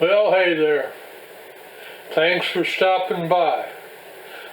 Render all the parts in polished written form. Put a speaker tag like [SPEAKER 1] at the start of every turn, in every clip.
[SPEAKER 1] Well, hey there. Thanks for stopping by.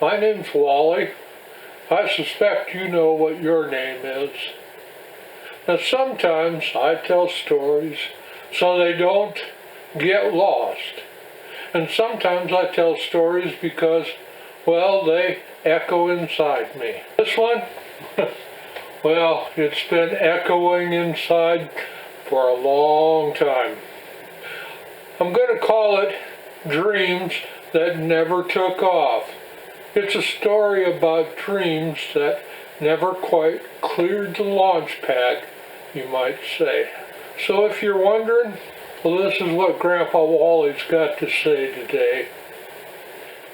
[SPEAKER 1] My name's Wally. I suspect you know what your name is. Now, sometimes I tell stories so they don't get lost. And sometimes I tell stories because, well, they echo inside me. This one, well, it's been echoing inside for a long time. I'm going to call it Dreams That Never Took Off. It's a story about dreams that never quite cleared the launch pad, you might say. So if you're wondering, well, this is what Grandpa Wally's got to say today.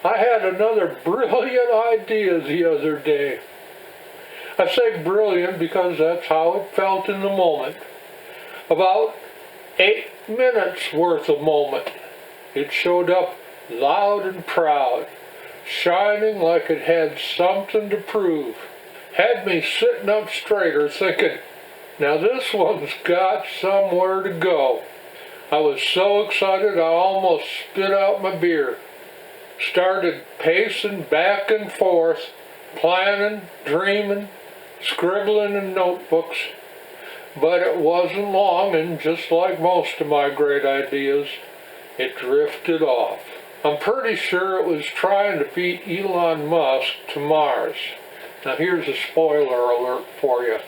[SPEAKER 1] I had another brilliant idea the other day. I say brilliant because that's how it felt in the moment. About 8 minutes worth of moment. It showed up loud and proud, shining like it had something to prove. Had me sitting up straighter thinking, now this one's got somewhere to go. I was so excited I almost spit out my beer. Started pacing back and forth, planning, dreaming, scribbling in notebooks. But it wasn't long, and just like most of my great ideas, it drifted off. I'm pretty sure it was trying to beat Elon Musk to Mars. Now here's a spoiler alert for you.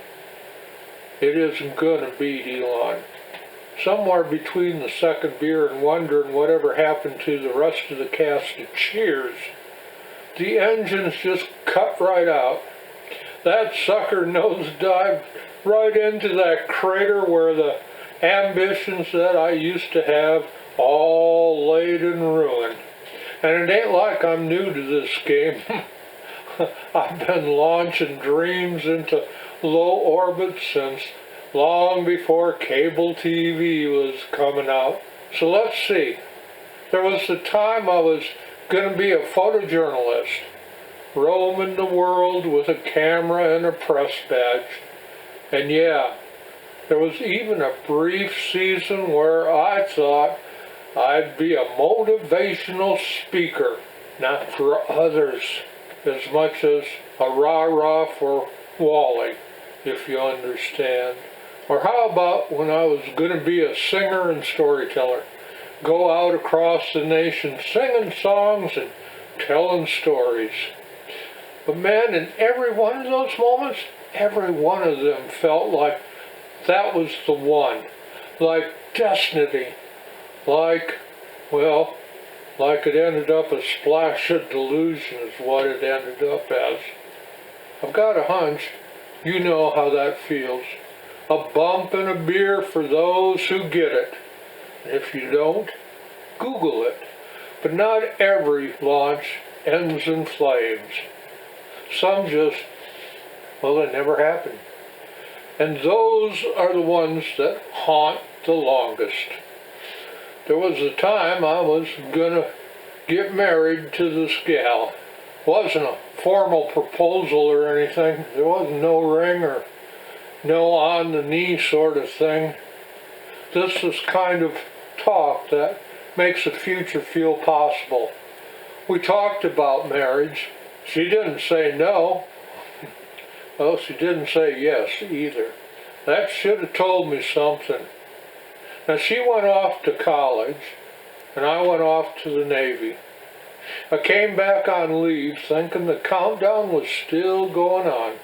[SPEAKER 1] It isn't gonna beat Elon. Somewhere between the second beer and wondering whatever happened to the rest of the cast of Cheers, the engines just cut right out. That sucker nosedived right into that crater where the ambitions that I used to have all laid in ruin. And it ain't like I'm new to this game. I've been launching dreams into low orbit since long before cable TV was coming out. So let's see. There was the time I was going to be a photojournalist, roaming the world with a camera and a press badge. And yeah, there was even a brief season where I thought I'd be a motivational speaker, not for others, as much as a rah-rah for Wally, if you understand. Or how about when I was going to be a singer and storyteller, go out across the nation singing songs and telling stories. But man, in every one of those moments, every one of them felt like that was the one. Like destiny. Like, well, like it ended up a splash of delusion is what it ended up as. I've got a hunch you know how that feels. A bump and a beer for those who get it. If you don't, Google it. But not every launch ends in flames. Some just, well, it never happened. And those are the ones that haunt the longest. There was a time I was gonna get married to this gal. Wasn't a formal proposal or anything. There wasn't no ring or no on the knee sort of thing. This is kind of talk that makes the future feel possible. We talked about marriage. She didn't say no. Well, she didn't say yes either. That should have told me something. Now, she went off to college, and I went off to the Navy. I came back on leave thinking the countdown was still going on.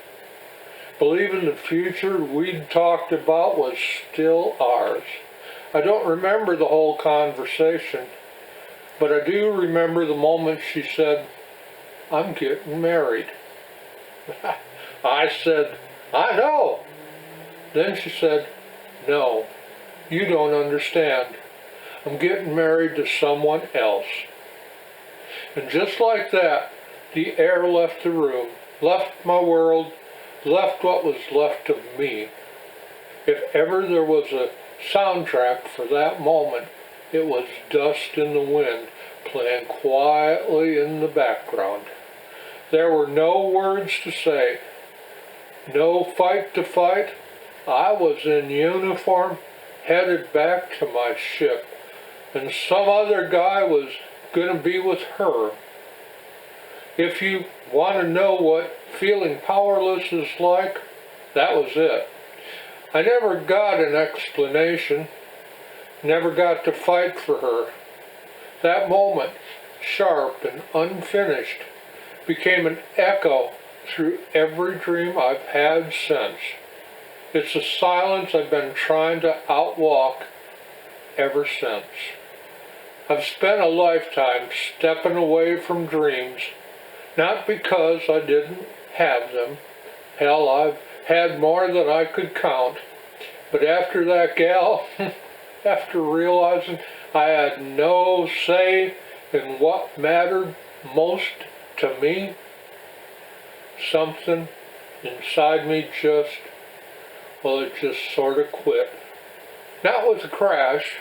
[SPEAKER 1] Believing the future we'd talked about was still ours. I don't remember the whole conversation, but I do remember the moment she said, "I'm getting married." I said, "I know." Then she said, "No, you don't understand. I'm getting married to someone else." And just like that, the air left the room, left my world, left what was left of me. If ever there was a soundtrack for that moment, it was Dust in the Wind playing quietly in the background. There were no words to say, no fight to fight. I was in uniform, headed back to my ship, and some other guy was going to be with her. If you want to know what feeling powerless is like, that was it. I never got an explanation, never got to fight for her. That moment, sharp and unfinished, became an echo through every dream I've had since. It's a silence I've been trying to outwalk ever since. I've spent a lifetime stepping away from dreams, not because I didn't have them. Hell, I've had more than I could count. But after that gal, after realizing I had no say in what mattered most to me, something inside me it just sort of quit. Not with a crash,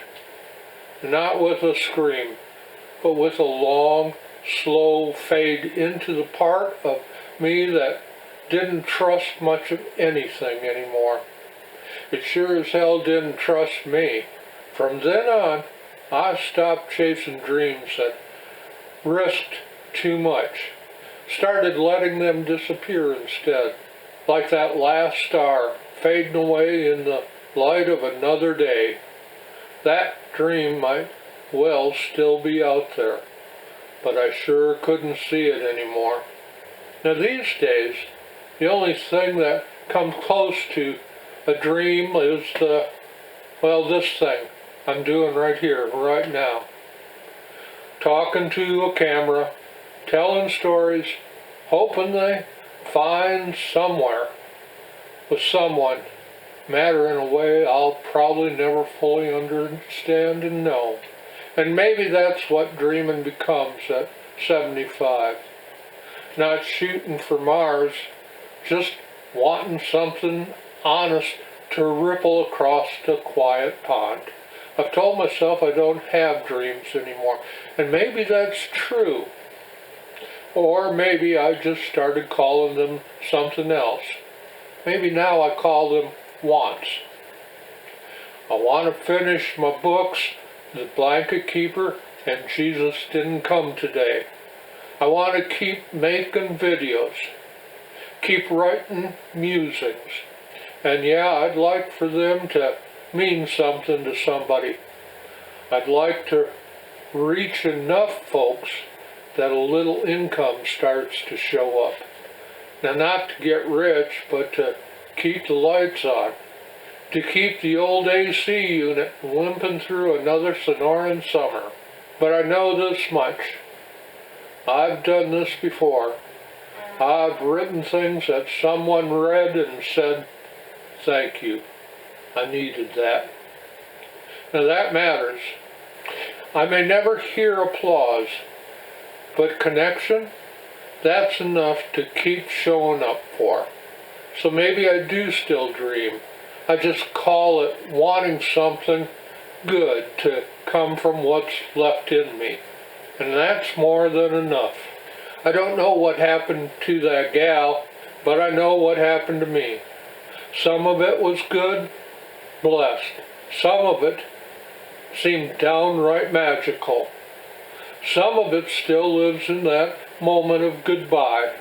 [SPEAKER 1] not with a scream, but with a long, slow fade into the part of me that didn't trust much of anything anymore. It sure as hell didn't trust me. From then on, I stopped chasing dreams that risked too much. Started letting them disappear instead, like that last star fading away in the light of another day. That dream might well still be out there, but I sure couldn't see it anymore. Now these days, the only thing that comes close to a dream is this thing I'm doing right here, right now. Talking to a camera, telling stories, hoping they find somewhere with someone matter in a way I'll probably never fully understand and know. And maybe that's what dreaming becomes at 75. Not shooting for Mars, just wanting something honest to ripple across the quiet pond. I've told myself I don't have dreams anymore, and maybe that's true. Or maybe I just started calling them something else. Maybe now I call them wants. I want to finish my books, The Blanket Keeper, and Jesus Didn't Come Today. I want to keep making videos, keep writing musings, and yeah, I'd like for them to mean something to somebody. I'd like to reach enough folks that a little income starts to show up. Now, not to get rich, but to keep the lights on, to keep the old AC unit limping through another Sonoran summer. But I know this much. I've done this before. I've written things that someone read and said, "Thank you. I needed that." Now that matters. I may never hear applause, but connection, that's enough to keep showing up for. So maybe I do still dream. I just call it wanting something good to come from what's left in me. And that's more than enough. I don't know what happened to that gal, but I know what happened to me. Some of it was good, blessed. Some of it seemed downright magical. Some of it still lives in that moment of goodbye.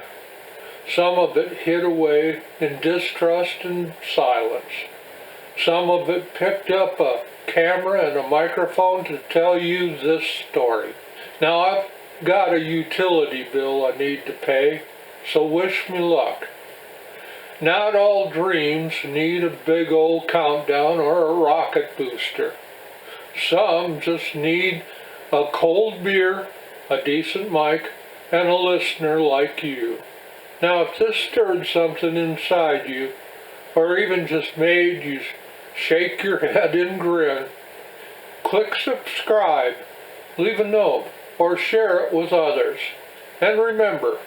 [SPEAKER 1] Some of it hid away in distrust and silence. Some of it picked up a camera and a microphone to tell you this story. Now I've got a utility bill I need to pay, so wish me luck. Not all dreams need a big old countdown or a rocket booster. Some just need a cold beer, a decent mic, and a listener like you. Now if this stirred something inside you, or even just made you shake your head and grin, click subscribe, leave a note, or share it with others. And remember,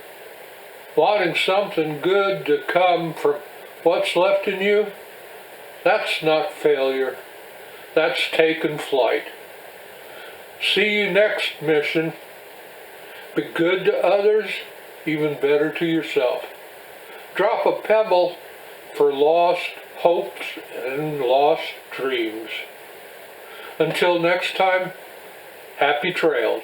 [SPEAKER 1] wanting something good to come from what's left in you, that's not failure. That's taking flight. See you next mission. Be good to others even better to yourself. Drop a pebble for lost hopes and lost dreams. Until next time, happy trails.